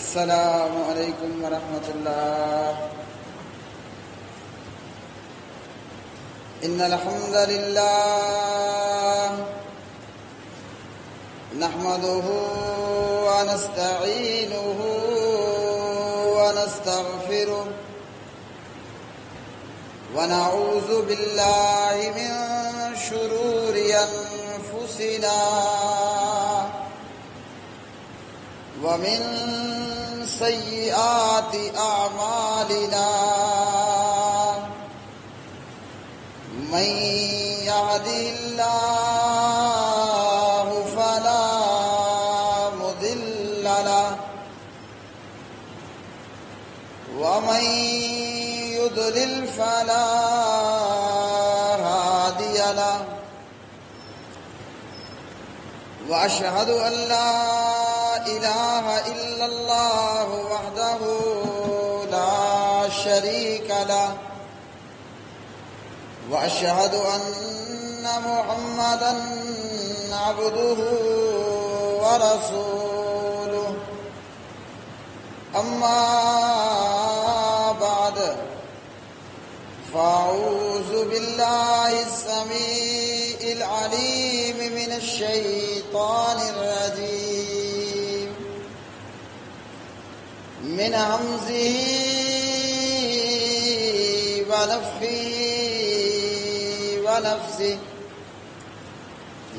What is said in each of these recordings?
السلام علیکم ورحمۃ اللہ۔ ان الحمد للہ نحمده ونستعینه ونستغفره ونعوذ باللہ من شرور انفسنا ومن سیئات اعمالنا من يهده الله فلا مضل له ومن يضلل فلا هادي له وأشهد أن لا إله إلا الله وحده لا شريك له وأشهد أن محمدا عبده ورسوله أما بعد فأعوذ بالله السميع العليم من الشيطان الرجيم من همزه ونفخه ونفسه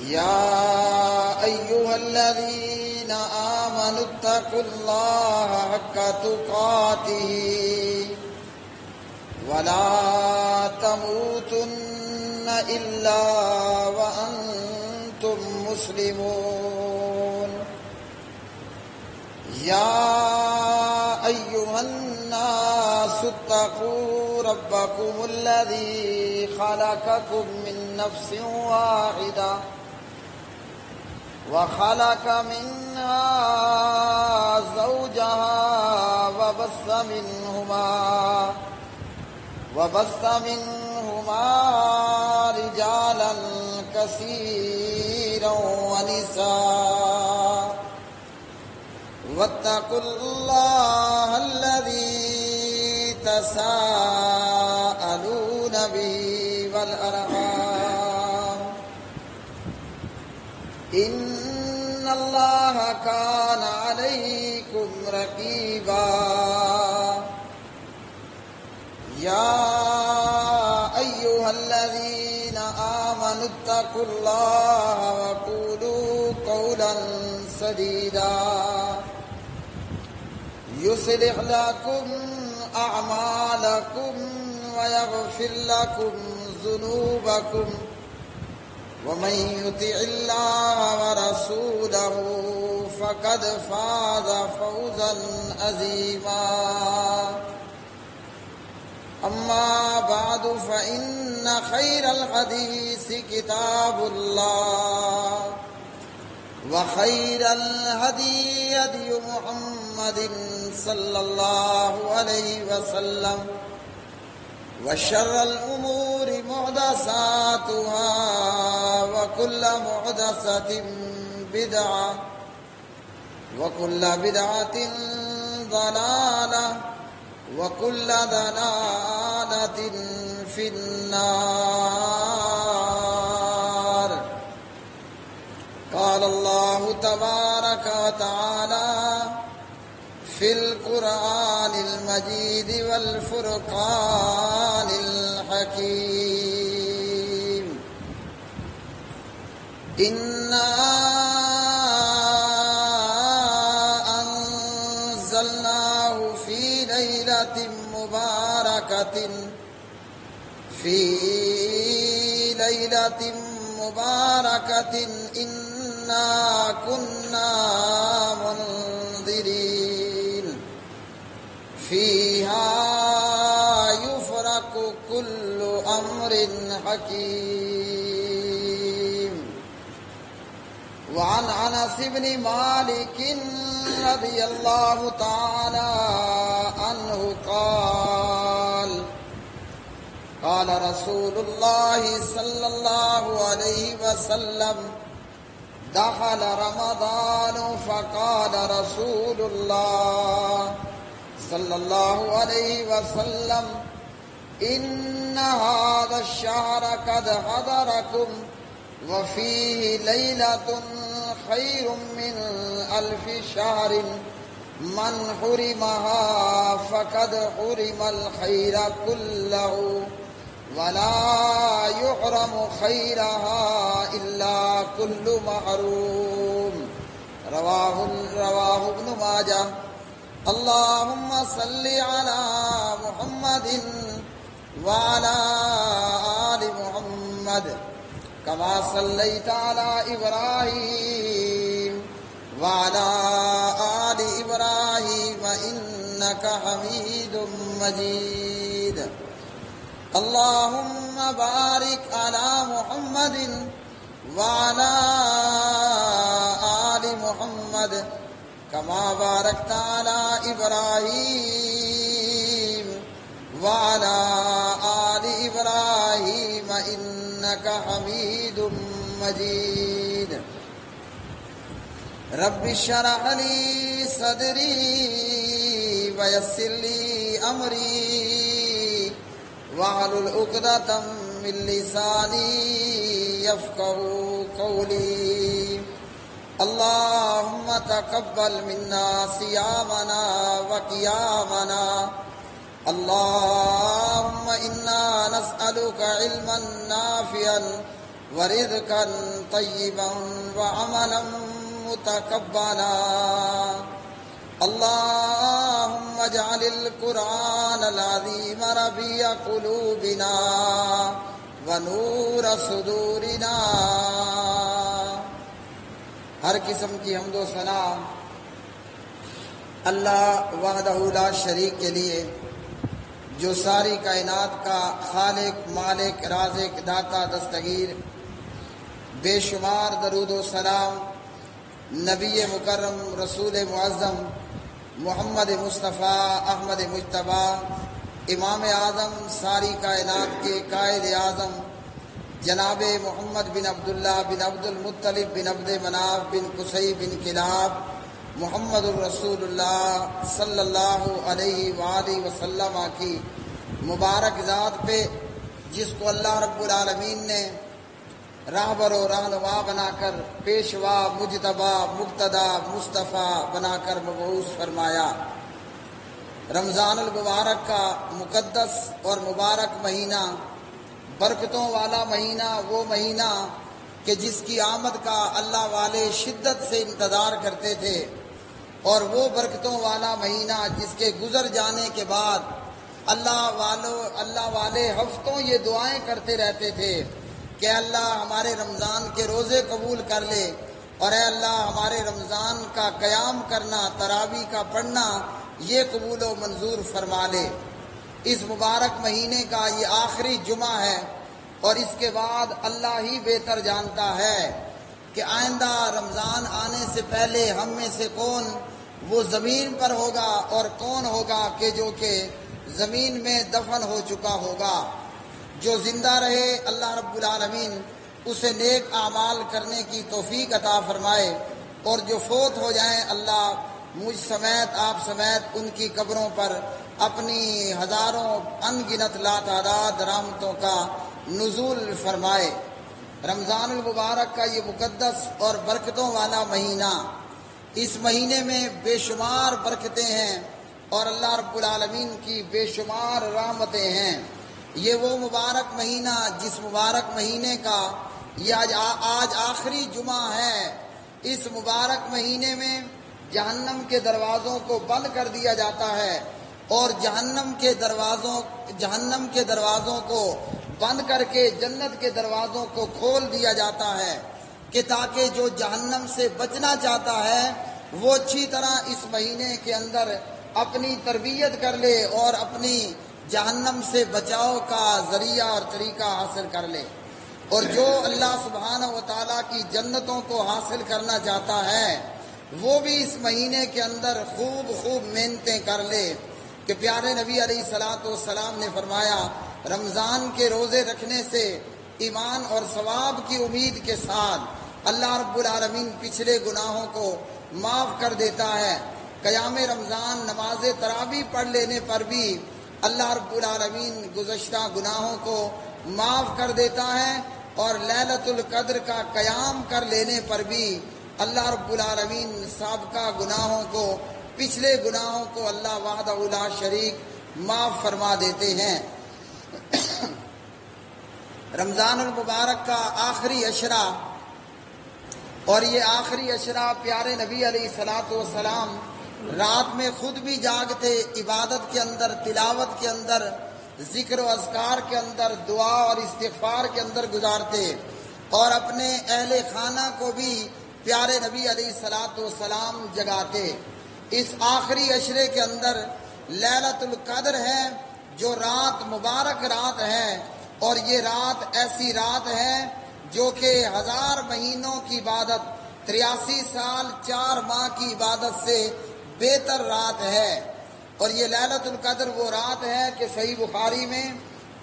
يا أيها الذين آمنوا اتقوا الله حق تقاته ولا تموتن إلا وأنتم مسلمون يا أيها الناس اتقوا ربكم الذي خلقكم من نفس واحدة وخلق منها زوجها وبث منهما رجالا كثيرا ونساء واتقوا الله الذي تساءلون به والأرحام إن الله كان عليكم رقيبا يا أيها الذين آمنوا اتقوا الله وقولوا قولا سديدا يصلح لكم أعمالكم ويغفر لكم ذنوبكم ومن يطع الله ورسوله فقد فاز فوزا عظيما أما بعد فإن خير الحديث كتاب الله وخير الهدي هدي محمد صلى الله عليه وسلم وشر الأمور محدثاتها وكل محدثة بدعة وكل بدعة ضلالة وكل ضلالة في النار قال الله تبارك وتعالى في القرآن المجيد والفرقان الحكيم إنا أنزلناه في ليلة مباركة إنا كنا منذرين فيها يفرق كل أمر حكيم وعن أنس بن مالك رضي الله تعالى عنه قال قال رسول الله صلى الله عليه وسلم دخل رمضان فقال رسول الله صلى الله عليه وسلم إن هذا الشهر قد حضركم وفيه ليلة خير من 1000 شهر من حرمها فقد حرم الخير كله ولا يحرم خيرها إلا كل محروم رواه ابن ماجه. اللهم صل على محمد وعلى آل محمد كما صليت على إبراهيم وعلى آل إبراهيم إنك حميد مجيد. اللهم بارك على محمد وعلى آل محمد كما باركت على إبراهيم وعلى آل إبراهيم إنك حميد مجيد. رب اشرح لي صدري ويسر لي أمري واحلل عقدة من لساني يفقهوا قولي. اللهم تقبل منا صيامنا وقيامنا. اللهم إنا نسألك علما نافعا ورزقا طيبا وعملا متقبلا. اللهم اجعل القرآن العظيم ربيع قلوبنا ونور صدورنا. ہر قسم کی حمد و ثنا اللہ وحدہ لا شریک کے لیے، جو ساری کائنات کا خالق، مالک، رازق، داتا، دستگیر. بے شمار درود و سلام نبی مکرم، رسول معظم محمد مصطفیٰ احمد مجتبیٰ، امام اعظم، ساری کائنات کے قائد اعظم جناب محمد بن عبداللہ بن عبد المطلب بن عبد مناف بن قصی بن کلاب محمد الرسول اللہ صلی اللہ علیہ وآلہ وسلم کی مبارک ذات پہ، جس کو اللہ رب العالمین نے راہبر و رہنما بنا کر، پیشوا، مجتبی، مقتدی، مصطفیٰ بنا کر مبعوث فرمایا. رمضان المبارک کا مقدس اور مبارک مہینہ، برکتوں والا مہینہ، وہ مہینہ کہ جس کی آمد کا اللہ والے شدت سے انتظار کرتے تھے، اور وہ برکتوں والا مہینہ جس کے گزر جانے کے بعد اللہ والے ہفتوں یہ دعائیں کرتے رہتے تھے کہ اللہ ہمارے رمضان کے روزے قبول کر لے، اور اے اللہ ہمارے رمضان کا قیام کرنا، تراویح کا پڑھنا یہ قبول و منظور فرما لے. اس مبارک مہینے کا یہ آخری جمعہ ہے، اور اس کے بعد اللہ ہی بہتر جانتا ہے کہ آئندہ رمضان آنے سے پہلے ہم میں سے کون وہ زمین پر ہوگا اور کون ہوگا کہ جو کہ زمین میں دفن ہو چکا ہوگا. جو زندہ رہے اللہ رب العالمین اسے نیک اعمال کرنے کی توفیق عطا فرمائے، اور جو فوت ہو جائیں اللہ مجھ سمیت آپ سمیت ان کی قبروں پر اپنی ہزاروں ان گنت لاتعداد رحمتوں کا نزول فرمائے. رمضان المبارک کا یہ مقدس اور برکتوں والا مہینہ، اس مہینے میں بے شمار برکتیں ہیں اور اللہ رب العالمین کی بے شمار رحمتیں ہیں. یہ وہ مبارک مہینہ جس مبارک مہینے کا یہ آج آخری جمعہ ہے. اس مبارک مہینے میں جہنم کے دروازوں کو بند کر دیا جاتا ہے، اور جہنم کے دروازوں کو بند کر کے جنت کے دروازوں کو کھول دیا جاتا ہے کہ تاکہ جو جہنم سے بچنا چاہتا ہے وہ اچھی طرح اس مہینے کے اندر اپنی تربیت کر لے اور اپنی جہنم سے بچاؤ کا ذریعہ اور طریقہ حاصل کر لے. اور جو اللہ سبحانہ و تعالیٰ کی جنتوں کو حاصل کرنا چاہتا ہے وہ بھی اس مہینے کے اندر خوب محنتیں کر لے. کہ پیارے نبی علیہ الصلوۃ والسلام نے فرمایا رمضان کے روزے رکھنے سے ایمان اور ثواب کی امید کے ساتھ اللہ رب العالمین پچھلے گناہوں کو معاف کر دیتا ہے۔ قیام رمضان نماز تراویح پڑھ لینے پر بھی اللہ رب العالمین گزشتہ گناہوں کو معاف کر دیتا ہے، اور لیلۃ القدر کا قیام کر لینے پر بھی اللہ رب العالمین سابقہ گناہوں کو، پچھلے گناہوں کو اللہ وحدہ لا شریک معاف فرما دیتے ہیں۔ رمضان المبارک کا آخری عشرہ، اور یہ آخری عشرہ پیارے نبی علیہ الصلوۃ والسلام رات میں خود بھی جاگتے، عبادت کے اندر، تلاوت کے اندر، ذکر و اذکار کے اندر، دعا اور استغفار کے اندر گزارتے، اور اپنے اہل خانہ کو بھی پیارے نبی علیہ الصلوۃ والسلام جگاتے۔ اس آخری عشرے کے اندر لیلۃ القدر ہے، جو رات مبارک رات ہے، اور یہ رات ایسی رات ہے جو کہ 1000 مہینوں کی عبادت، 83 سال 4 ماہ کی عبادت سے بہتر رات ہے۔ اور یہ لیلۃ القدر وہ رات ہے کہ صحیح بخاری میں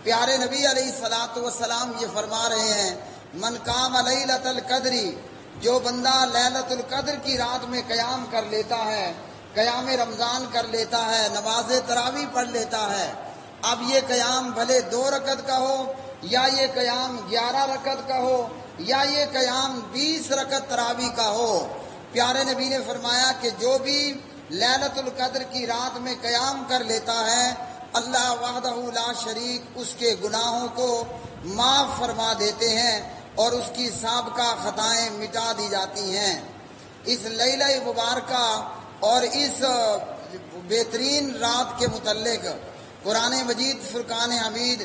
پیارے نبی علیہ الصلوۃ والسلام یہ فرما رہے ہیں، من قام لیلۃ القدر، جو بندہ لیلۃ القدر کی رات میں قیام کر لیتا ہے، قیام رمضان کر لیتا ہے، نماز تراویح پڑھ لیتا ہے۔ اب یہ قیام بھلے 2 رکعت کا ہو، یا یہ قیام 11 رکعت کا ہو، یا یہ قیام 20 رکعت تراویح کا ہو، پیارے نبی نے فرمایا کہ جو بھی لیلۃ القدر کی رات میں قیام کر لیتا ہے، اللہ وحدہ لا شریک اس کے گناہوں کو معاف فرما دیتے ہیں، اور اس کی سابقہ خطائیں مٹا دی جاتی ہیں۔ اس لیلہ مبارکہ اور اس بہترین رات کے متعلق قرآن مجید فرقان حمید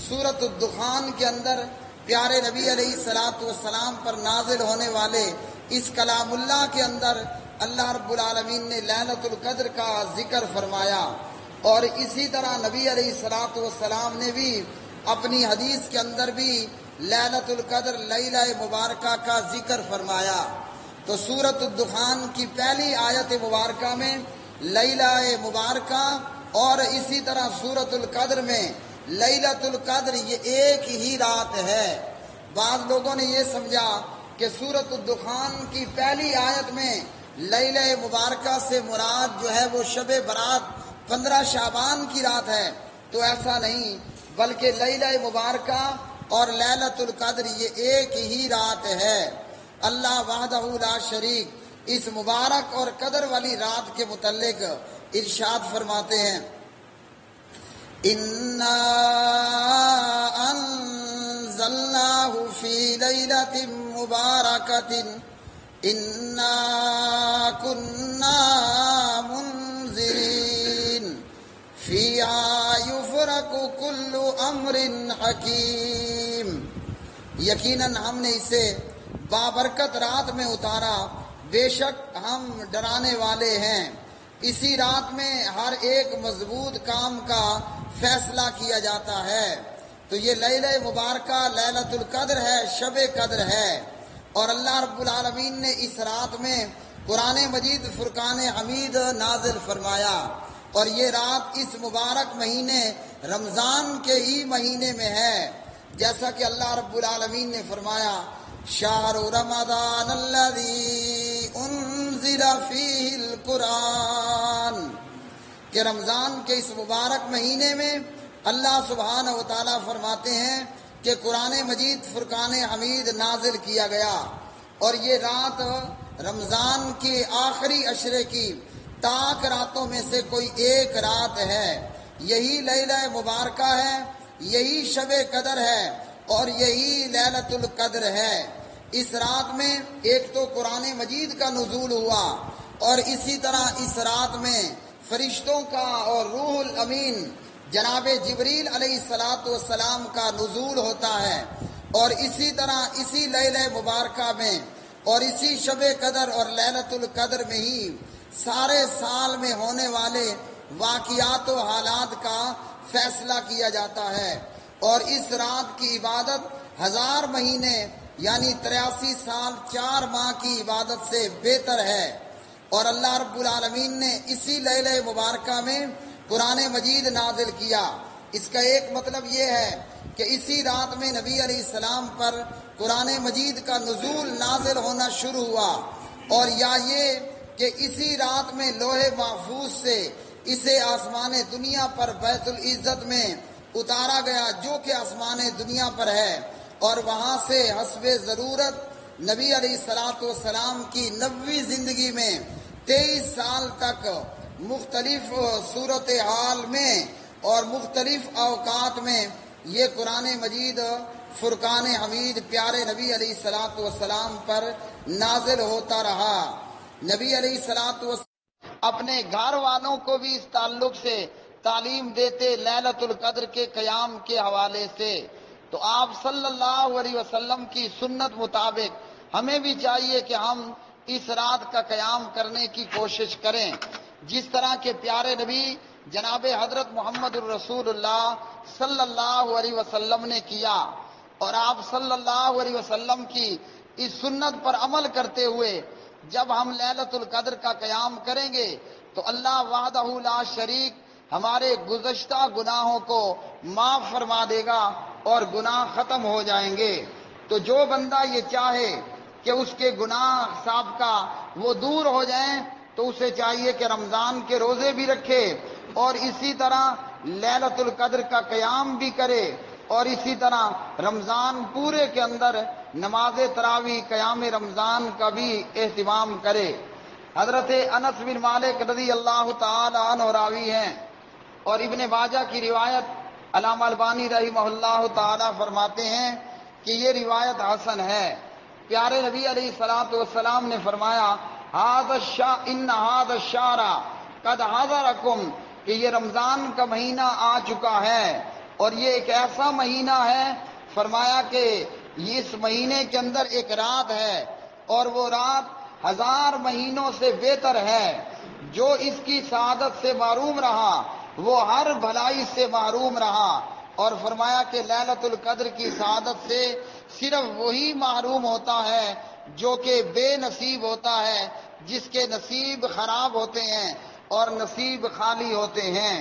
سورۃ الدخان کے اندر پیارے نبی علیہ الصلوۃ والسلام پر نازل ہونے والے اس کلام اللہ کے اندر اللہ رب العالمین نے لیلۃ القدر کا ذکر فرمایا، اور اسی طرح نبی علیہ الصلوۃ والسلام نے بھی اپنی حدیث کے اندر بھی لیلۃ القدر لیلہ مبارکہ کا ذکر فرمایا۔ تو سورۃ الدخان کی پہلی آیت مبارکہ میں لیلہ مبارکہ، اور اسی طرح سورۃ القدر میں لیلۃ القدر یہ ایک ہی رات ہے۔ بعض لوگوں نے یہ سمجھا کہ سورۃ الدخان کی پہلی آیت میں لیلہ مبارکہ سے مراد جو ہے وہ شب برات 15 شعبان کی رات ہے، تو ایسا نہیں، بلکہ لیلہ مبارکہ اور لیلۃ القدر یہ ایک ہی رات ہے۔ اللہ وحدہ لا شریک اس مبارک اور قدر والی رات کے متعلق ارشاد فرماتے ہیں، اِنَّا أَنزَلْنَاهُ فِي لَيْلَةٍ مُبَارَكَةٍ إِنَّا كُنَّا مُنذِرِينَ فِيهَا يُفْرَقُ كُلُّ أَمْرٍ حَكِيمٍ، یقیناً ہم نے اسے بابرکت رات میں اتارا، بے شک ہم ڈرانے والے ہیں۔ اسی رات میں ہر ایک مضبوط کام کا فیصلہ کیا جاتا ہے۔ تو یہ لیلہ مبارکہ لیلۃ القدر ہے، شب قدر ہے، اور اللہ رب العالمین نے اس رات میں قرآن مجید فرقان حمید نازل فرمایا، اور یہ رات اس مبارک مہینے رمضان کے ہی مہینے میں ہے، جیسا کہ اللہ رب العالمین نے فرمایا، شہر رمضان الذی انزل فیہ القرآن، کہ رمضان کے اس مبارک مہینے میں اللہ سبحانہ و تعالیٰ فرماتے ہیں کہ قرآن مجید فرقان حمید نازل کیا گیا، اور یہ رات رمضان کے آخری عشرے کی تاک راتوں میں سے کوئی ایک رات ہے۔ یہی لیلہ مبارکہ ہے، یہی شب قدر ہے، اور یہی لیلۃ القدر ہے۔ اس رات میں ایک تو قرآن مجید کا نزول ہوا، اور اسی طرح اس رات میں فرشتوں کا اور روح الامین جناب جبریل علیہ السلام کا نزول ہوتا ہے، اور اسی طرح اسی لیلہ مبارکہ میں اور اسی شب قدر اور لیلۃ القدر میں ہی سارے سال میں ہونے والے واقعات و حالات کا فیصلہ کیا جاتا ہے، اور اس رات کی عبادت 1000 مہینے یعنی 83 سال 4 ماہ کی عبادت سے بہتر ہے۔ اور اللہ رب العالمین نے اسی لیلہ مبارکہ میں قرآن مجید نازل کیا۔ اس کا ایک مطلب یہ ہے کہ اسی رات میں نبی علیہ السلام پر قرآن مجید کا نزول نازل ہونا شروع ہوا، اور یا یہ کہ اسی رات میں لوح محفوظ سے اسے آسمان دنیا پر بیت العزت میں اتارا گیا جو کہ آسمان دنیا پر ہے، اور وہاں سے حسب ضرورت نبی علیہ السلام کی نبوی زندگی میں 23 سال تک مختلف صورتحال میں اور مختلف اوقات میں یہ قرآن مجید فرقان حمید پیارے نبی علیہ السلام پر نازل ہوتا رہا۔ نبی علیہ السلام اپنے گھر والوں کو بھی اس تعلق سے تعلیم دیتے لیلۃ القدر کے قیام کے حوالے سے۔ تو آپ صلی اللہ علیہ وسلم کی سنت مطابق ہمیں بھی چاہیے کہ ہم اس رات کا قیام کرنے کی کوشش کریں، جس طرح کے پیارے نبی جناب حضرت محمد الرسول اللہ صلی اللہ علیہ وسلم نے کیا، اور آپ صلی اللہ علیہ وسلم کی اس سنت پر عمل کرتے ہوئے جب ہم لیلۃ القدر کا قیام کریں گے تو اللہ وحدہ لا شریک ہمارے گزشتہ گناہوں کو معاف فرما دے گا اور گناہ ختم ہو جائیں گے۔ تو جو بندہ یہ چاہے کہ اس کے گناہ سابقہ وہ دور ہو جائیں تو اسے چاہیے کہ رمضان کے روزے بھی رکھے، اور اسی طرح لیلۃ القدر کا قیام بھی کرے، اور اسی طرح رمضان پورے کے اندر نماز تراویح قیام رمضان کا بھی اہتمام کرے۔ حضرت انس بن مالک رضی اللہ تعالی عنہ راوی ہیں، اور ابن ماجہ کی روایت علامہ البانی رحمہ اللہ تعالی فرماتے ہیں کہ یہ روایت حسن ہے۔ پیارے نبی علیہ السلام نے فرمایا ان هذا الشهر قد حضرکم، کہ یہ رمضان کا مہینہ آ چکا ہے، اور یہ ایک ایسا مہینہ ہے، فرمایا کہ اس مہینے کے اندر ایک رات ہے، اور وہ رات 1000 مہینوں سے بہتر ہے۔ جو اس کی سعادت سے محروم رہا وہ ہر بھلائی سے محروم رہا، اور فرمایا کہ لیلۃ القدر کی سعادت سے صرف وہی محروم ہوتا ہے جو کہ بے نصیب ہوتا ہے، جس کے نصیب خراب ہوتے ہیں اور نصیب خالی ہوتے ہیں۔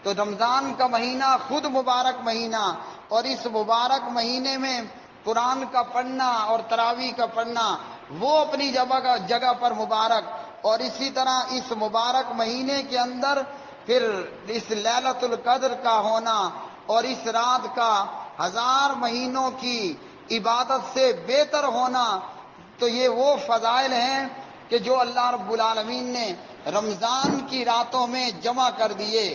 تو رمضان کا مہینہ خود مبارک مہینہ، اور اس مبارک مہینے میں قرآن کا پڑھنا اور تراویح کا پڑھنا وہ اپنی جگہ پر مبارک، اور اسی طرح اس مبارک مہینے کے اندر پھر اس لیلۃ القدر کا ہونا اور اس رات کا 1000 مہینوں کی عبادت سے بہتر ہونا، تو یہ وہ فضائل ہیں کہ جو اللہ رب العالمین نے رمضان کی راتوں میں جمع کر دیے۔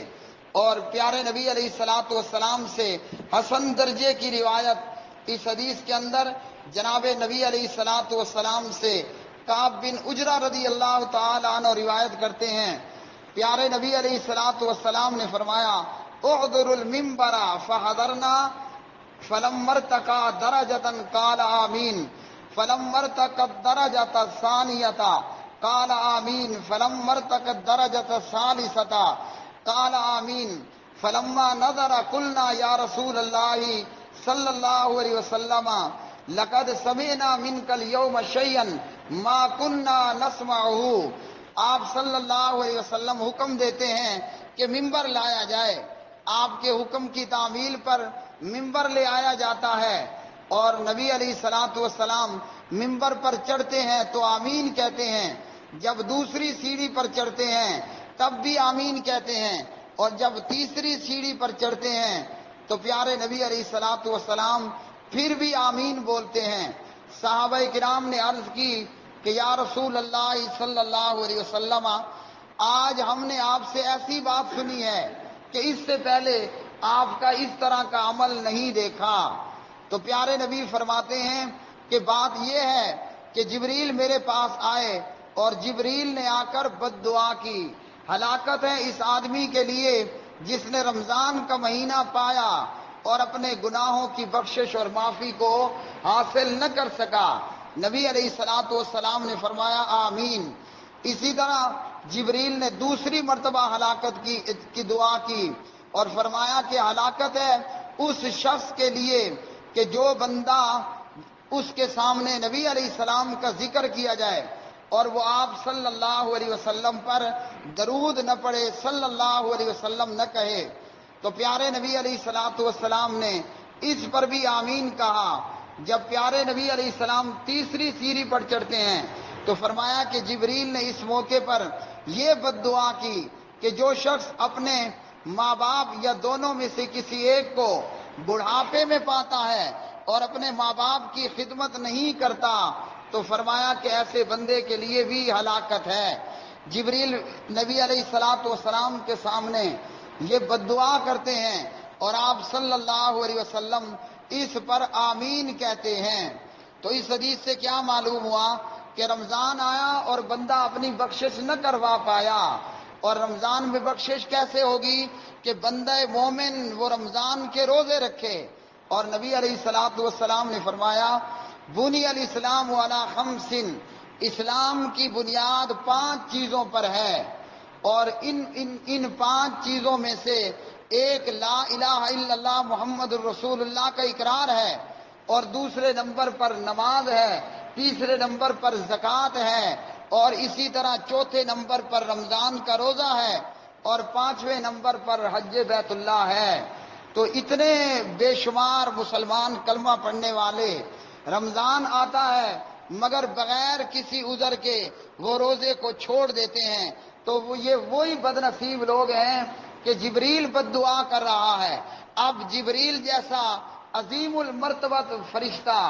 اور پیارے نبی علیہ السلام سے حسن درجے کی روایت اس حدیث کے اندر جناب نبی علیہ السلام سے کعب بن عجرہ رضی اللہ تعالی عنہ روایت کرتے ہیں، پیارے نبی علیہ السلام نے فرمایا احضر المنبر فحضرنا فلما ارتقى درجة قال آمین، فلما ارتقى الدرجة الثانية قال آمین، فلما ارتقى الدرجة الثالثة قال آمین، فلما نظر قلنا یا رسول اللہ صلی اللہ علیہ وسلم لقد سمعنا منك اليوم شيئا ما كنا نسمعه۔ آپ صلی اللہ علیہ وسلم حکم دیتے ہیں کہ ممبر لایا جائے، آپ کے حکم کی تعمیل پر ممبر لے آیا جاتا ہے، اور نبی علیہ السلام ممبر پر چڑھتے ہیں تو آمین کہتے ہیں، جب دوسری سیڑھی پر چڑھتے ہیں تب بھی آمین کہتے ہیں، اور جب تیسری سیڑھی پر چڑھتے ہیں تو پیارے نبی علیہ السلام پھر بھی آمین بولتے ہیں۔ صحابہ کرام نے عرض کی کہ یا رسول اللہ صلی اللہ علیہ وسلم، آج ہم نے آپ سے ایسی بات سنی ہے کہ اس سے پہلے آپ کا اس طرح کا عمل نہیں دیکھا۔ تو پیارے نبی فرماتے ہیں کہ بات یہ ہے کہ جبریل میرے پاس آئے، اور جبریل نے آ کر بد دعا کی، ہلاکت ہے اس آدمی کے لیے جس نے رمضان کا مہینہ پایا اور اپنے گناہوں کی بخشش اور معافی کو حاصل نہ کر سکا۔ نبی علیہ السلام نے فرمایا آمین۔ اسی طرح جبریل نے دوسری مرتبہ ہلاکت کی دعا کی اور فرمایا کہ ہلاکت ہے اس شخص کے لیے کہ جو بندہ اس کے سامنے نبی علیہ السلام کا ذکر کیا جائے اور وہ آپ صلی اللہ علیہ وسلم پر درود نہ پڑھے، صلی اللہ علیہ وسلم نہ کہے۔ تو پیارے نبی علیہ السلام نے اس پر بھی آمین کہا۔ جب پیارے نبی علیہ السلام تیسری سیڑھی پر چڑھتے ہیں تو فرمایا کہ جبریل نے اس موقع پر یہ بد دعا کی کہ جو شخص اپنے ماں باپ یا دونوں میں سے کسی ایک کو بڑھاپے میں پاتا ہے اور اپنے ماں باپ کی خدمت نہیں کرتا تو فرمایا کہ ایسے بندے کے لیے بھی ہلاکت ہے۔ جبریل نبی علیہ السلام کے سامنے یہ بد دعا کرتے ہیں اور آپ صلی اللہ علیہ وسلم اس پر آمین کہتے ہیں۔ تو اس حدیث سے کیا معلوم ہوا کہ رمضان آیا اور بندہ اپنی بخشش نہ کروا پایا، اور رمضان میں بخشش کیسے ہوگی کہ بندہ مومن وہ رمضان کے روزے رکھے۔ اور نبی علیہ السلام نے فرمایا بنی الاسلام علی خمس، اسلام کی بنیاد 5 چیزوں پر ہے، اور ان 5 چیزوں میں سے ایک لا الہ الا اللہ محمد الرسول اللہ کا اقرار ہے، اور دوسرے نمبر پر نماز ہے، تیسرے نمبر پر زکوٰۃ ہے، اور اسی طرح چوتھے نمبر پر رمضان کا روزہ ہے، اور 5ویں نمبر پر حج بیت اللہ ہے۔ تو اتنے بے شمار مسلمان کلمہ پڑھنے والے، رمضان آتا ہے مگر بغیر کسی عذر کے وہ روزے کو چھوڑ دیتے ہیں، تو یہ وہی بد نصیب لوگ ہیں کہ جبریل بد دعا کر رہا ہے۔ اب جبریل جیسا عظیم المرتبت فرشتہ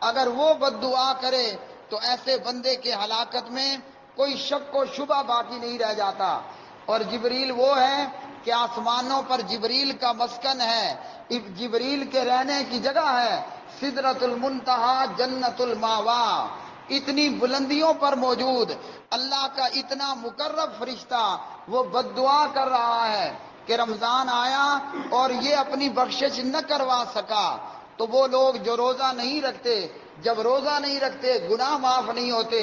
اگر وہ بد دعا کرے تو ایسے بندے کے ہلاکت میں کوئی شک و شبہ باقی نہیں رہ جاتا۔ اور جبریل وہ ہے کہ آسمانوں پر جبریل کا مسکن ہے، جبریل کے رہنے کی جگہ ہے، سدرۃ المنتہا جنت الماوا، اتنی بلندیوں پر موجود اللہ کا اتنا مقرب فرشتہ وہ بد دعا کر رہا ہے کہ رمضان آیا اور یہ اپنی بخشش نہ کروا سکا۔ تو وہ لوگ جو روزہ نہیں رکھتے، جب روزہ نہیں رکھتے گناہ معاف نہیں ہوتے،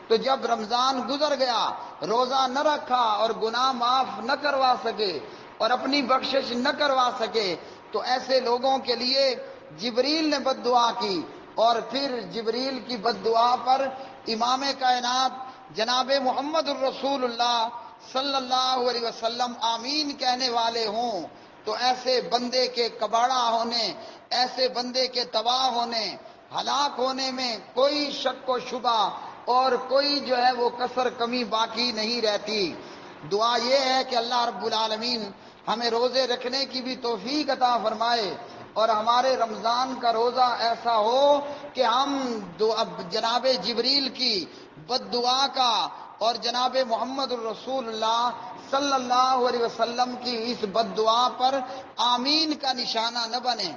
تو جب رمضان گزر گیا روزہ نہ رکھا اور گناہ معاف نہ کروا سکے اور اپنی بخشش نہ کروا سکے تو ایسے لوگوں کے لیے جبریل نے بد دعا کی، اور پھر جبریل کی بد دعا پر امام کائنات جناب محمد الرسول اللہ صلی اللہ علیہ وسلم آمین کہنے والے ہوں تو ایسے بندے کے کباڑہ ہونے، ایسے بندے کے تباہ ہونے، ہلاک ہونے میں کوئی شک و شبہ اور کوئی جو ہے وہ کسر کمی باقی نہیں رہتی۔ دعا یہ ہے کہ اللہ رب العالمین ہمیں روزے رکھنے کی بھی توفیق عطا فرمائے، اور ہمارے رمضان کا روزہ ایسا ہو کہ ہم جناب جبریل کی بد دعا کا اور جناب محمد الرسول اللہ صلی اللہ علیہ وسلم کی اس بد دعا پر آمین کا نشانہ نہ بنے،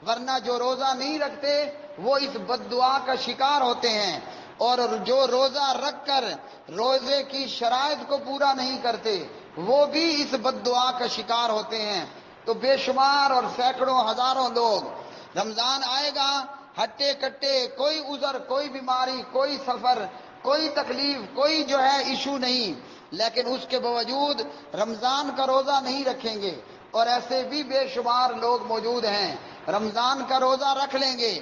ورنہ جو روزہ نہیں رکھتے وہ اس بد دعا کا شکار ہوتے ہیں، اور جو روزہ رکھ کر روزے کی شرائط کو پورا نہیں کرتے وہ بھی اس بد دعا کا شکار ہوتے ہیں۔ تو بے شمار اور سینکڑوں ہزاروں لوگ رمضان آئے گا ہٹے کٹے، کوئی عذر، کوئی بیماری، کوئی سفر، کوئی تکلیف، کوئی جو ہے ایشو نہیں، لیکن اس کے باوجود رمضان کا روزہ نہیں رکھیں گے، اور ایسے بھی بے شمار لوگ موجود ہیں رمضان کا روزہ رکھ لیں گے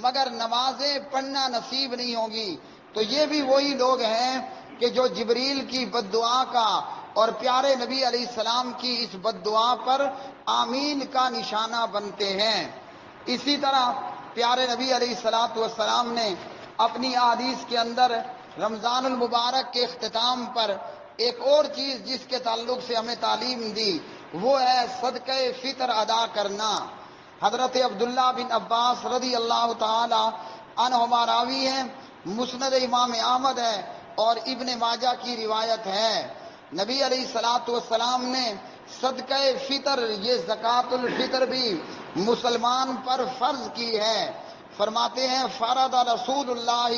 مگر نمازیں پڑھنا نصیب نہیں ہوں گی۔ تو یہ بھی وہی لوگ ہیں کہ جو جبریل کی بد دعا کا اور پیارے نبی علیہ السلام کی اس بد دعا پر آمین کا نشانہ بنتے ہیں۔ اسی طرح پیارے نبی علیہ السلام نے اپنی احادیث کے اندر رمضان المبارک کے اختتام پر ایک اور چیز جس کے تعلق سے ہمیں تعلیم دی وہ ہے صدقہ فطر ادا کرنا۔ حضرت عبداللہ بن عباس رضی اللہ تعالی عنہما راوی ہیں، مسند امام احمد ہے اور ابن ماجہ کی روایت ہے، نبی علیہ السلام نے صدقہ فطر، یہ زکوٰۃ الفطر بھی مسلمان پر فرض کی ہے۔ فرماتے ہیں فرض رسول اللہ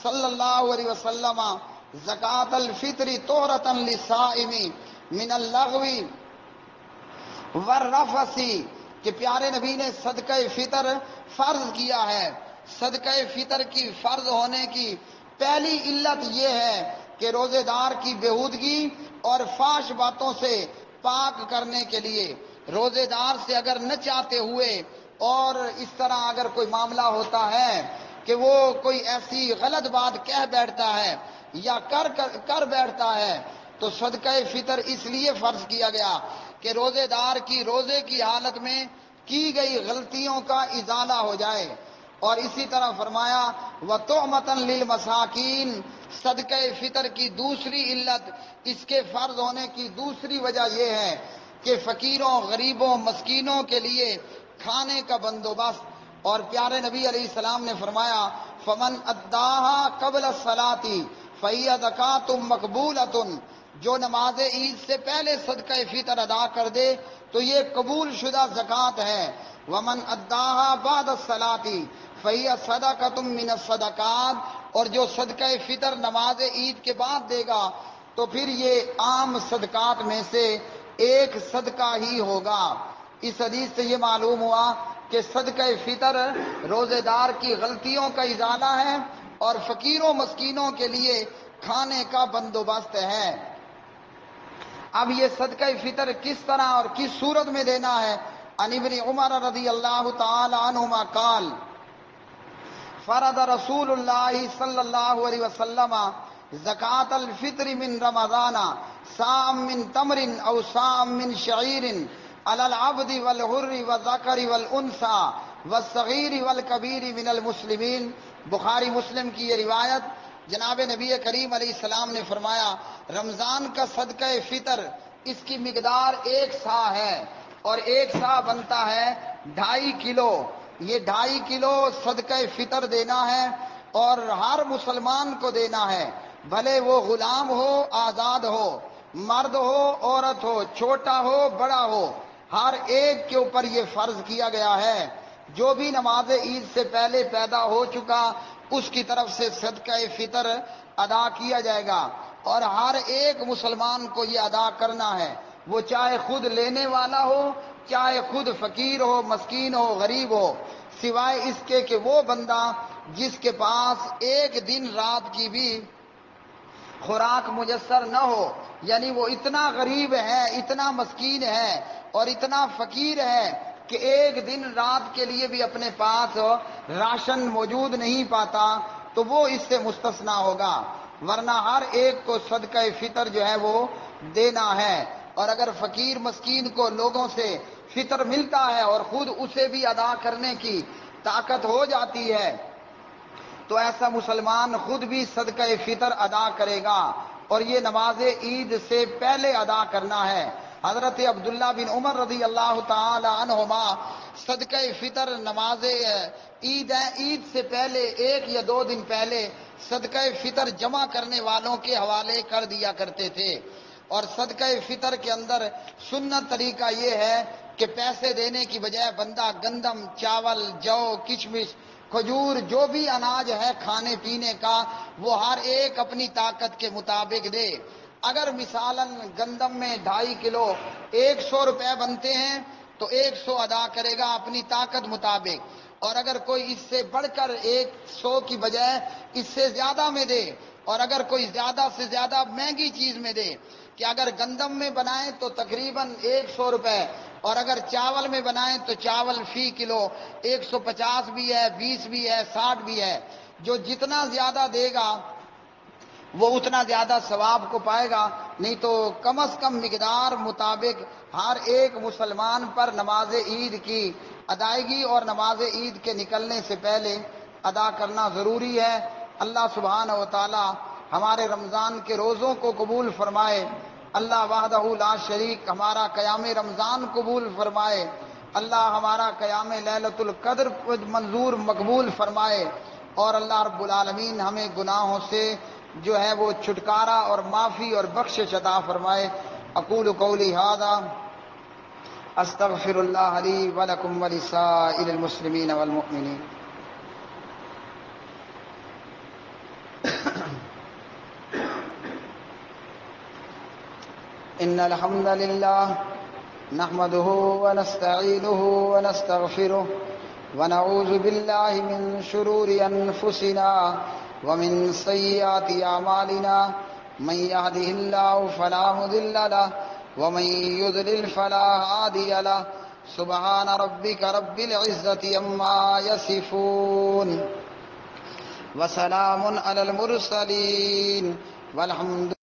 صلی اللہ علیہ وسلم زکوٰۃ الفطر طہرۃ للصائم من اللغو والرفث، کہ پیارے نبی نے صدقہ فطر فرض کیا ہے۔ صدقہ فطر کی فرض ہونے کی پہلی علت یہ ہے کہ روزے دار کی بےہودگی اور فحش باتوں سے پاک کرنے کے لیے روزے دار سے اگر نہ چاہتے ہوئے اور اس طرح اگر کوئی معاملہ ہوتا ہے کہ وہ کوئی ایسی غلط بات کہہ بیٹھتا ہے یا کر بیٹھتا ہے تو صدقہ فطر اس لیے فرض کیا گیا کہ روزے دار کی روزے کی حالت میں کی گئی غلطیوں کا ازالہ ہو جائے۔ اور اسی طرح فرمایا وَتُعْمَةً لِلْمَسَاكِينَ، صدقہ فطر کی دوسری علت، اس کے فرض ہونے کی دوسری وجہ یہ ہے کہ فقیروں، غریبوں، مسکینوں کے لیے کھانے کا بندوبست۔ اور پیارے نبی علیہ السلام نے فرمایا فَمَنْ أَدَّاهَا قَبْلَ الصَّلَاةِ فَهِيَ زَكَاةٌ مَقْبُولَةٌ، جو نماز عید سے پہلے صدقہ فطر ادا کر دے تو یہ قبول شدہ زکوٰۃ ہے۔ وَمَنْ أَدَّاهَا بَعْدَ الصَّلَاةِ فَهِيَ صَدَقَةٌ مِّنَ الصَّدَقَاتِ، اور جو صدقہ فطر نماز عید کے بعد دے گا تو پھر یہ عام صدقات میں سے ایک صدقہ ہی ہوگا۔ اس حدیث سے یہ معلوم ہوا کہ صدقہ فطر روزے دار کی غلطیوں کا ازالہ ہے اور فقیروں مسکینوں کے لیے کھانے کا بندوبست ہے۔ اب یہ صدقہ فطر کس طرح اور کس صورت میں دینا ہے؟ عن ابن عمر رضی اللہ تعالی عنہما قال فرض رسول اللہ صلی اللہ علیہ وسلم زکاة الفطر من رمضان صاع من تمر او صاع من شعیر علی العبد والحر والذکر والانثى والصغیر والکبیر من المسلمین۔ بخاری مسلم کی یہ روایت، جناب نبی کریم علیہ السلام نے فرمایا رمضان کا صدقہ فطر اس کی مقدار 1 صاع ہے، اور 1 صاع بنتا ہے 2.5 کلو۔ یہ 2.5 کلو صدقہ فطر دینا ہے اور ہر مسلمان کو دینا ہے، بھلے وہ غلام ہو، آزاد ہو، مرد ہو، عورت ہو، چھوٹا ہو، بڑا ہو، ہر ایک کے اوپر یہ فرض کیا گیا ہے۔ جو بھی نماز عید سے پہلے پیدا ہو چکا اس کی طرف سے صدقہ فطر ادا کیا جائے گا، اور ہر ایک مسلمان کو یہ ادا کرنا ہے، وہ چاہے خود لینے والا ہو، چاہے خود فقیر ہو، مسکین ہو، غریب ہو، سوائے اس کے کہ وہ بندہ جس کے پاس ایک دن رات کی بھی خوراک میسر نہ ہو، یعنی وہ اتنا غریب ہے، اتنا مسکین ہے اور اتنا فقیر ہے کہ ایک دن رات کے لیے بھی اپنے پاس راشن موجود نہیں پاتا، تو وہ اس سے مستثنا ہوگا، ورنہ ہر ایک کو صدقہ فطر جو ہے وہ دینا ہے۔ اور اگر فقیر مسکین کو لوگوں سے فطر ملتا ہے اور خود اسے بھی ادا کرنے کی طاقت ہو جاتی ہے تو ایسا مسلمان خود بھی صدقہ فطر ادا کرے گا، اور یہ نماز عید سے پہلے ادا کرنا ہے۔ حضرت عبداللہ بن عمر رضی اللہ تعالی عنہما صدقہ فطر نماز عید ہے، عید سے پہلے 1 یا 2 دن پہلے صدقہ فطر جمع کرنے والوں کے حوالے کر دیا کرتے تھے۔ اور صدقہ فطر کے اندر سنت طریقہ یہ ہے کہ پیسے دینے کی بجائے بندہ گندم، چاول، جو، کشمش، کھجور، جو بھی اناج ہے کھانے پینے کا، وہ ہر ایک اپنی طاقت کے مطابق دے۔ اگر مثالاً گندم میں 2.5 کلو 100 روپے بنتے ہیں تو 100 ادا کرے گا اپنی طاقت مطابق، اور اگر کوئی اس سے بڑھ کر 100 کی بجائے اس سے زیادہ میں دے، اور اگر کوئی زیادہ سے زیادہ مہنگی چیز میں دے کہ اگر گندم میں بنائیں تو تقریباً 100 روپے، اور اگر چاول میں بنائیں تو چاول فی کلو 150 بھی ہے، 20 بھی ہے، 60 بھی ہے، جو جتنا زیادہ دے گا وہ اتنا زیادہ ثواب کو پائے گا۔ نہیں تو کم از کم مقدار مطابق ہر ایک مسلمان پر نماز عید کی ادائیگی اور نماز عید کے نکلنے سے پہلے ادا کرنا ضروری ہے۔ اللہ سبحانہ و تعالی ہمارے رمضان کے روزوں کو قبول فرمائے، اللہ وحدہ لا شریک ہمارا قیام رمضان قبول فرمائے، اللہ ہمارا قیام لیلۃ القدر منظور مقبول فرمائے، اور اللہ رب العالمین ہمیں گناہوں سے جو ہے وہ چھٹکارا اور معافی اور بخشش عطا فرمائے۔ اقول قولی ھذا استغفر اللہ لی ولکم ولسائر المسلمین والمؤمنین۔ ان الحمد للہ نحمده ونستعینه ونستغفره ونعوذ باللہ من شرور انفسنا ومن سیئات اعمالنا من يهده الله فلا مضل له ومن يضلل فلا هادي له سبحان ربك رب العزة عما يصفون وسلام على المرسلين والحمد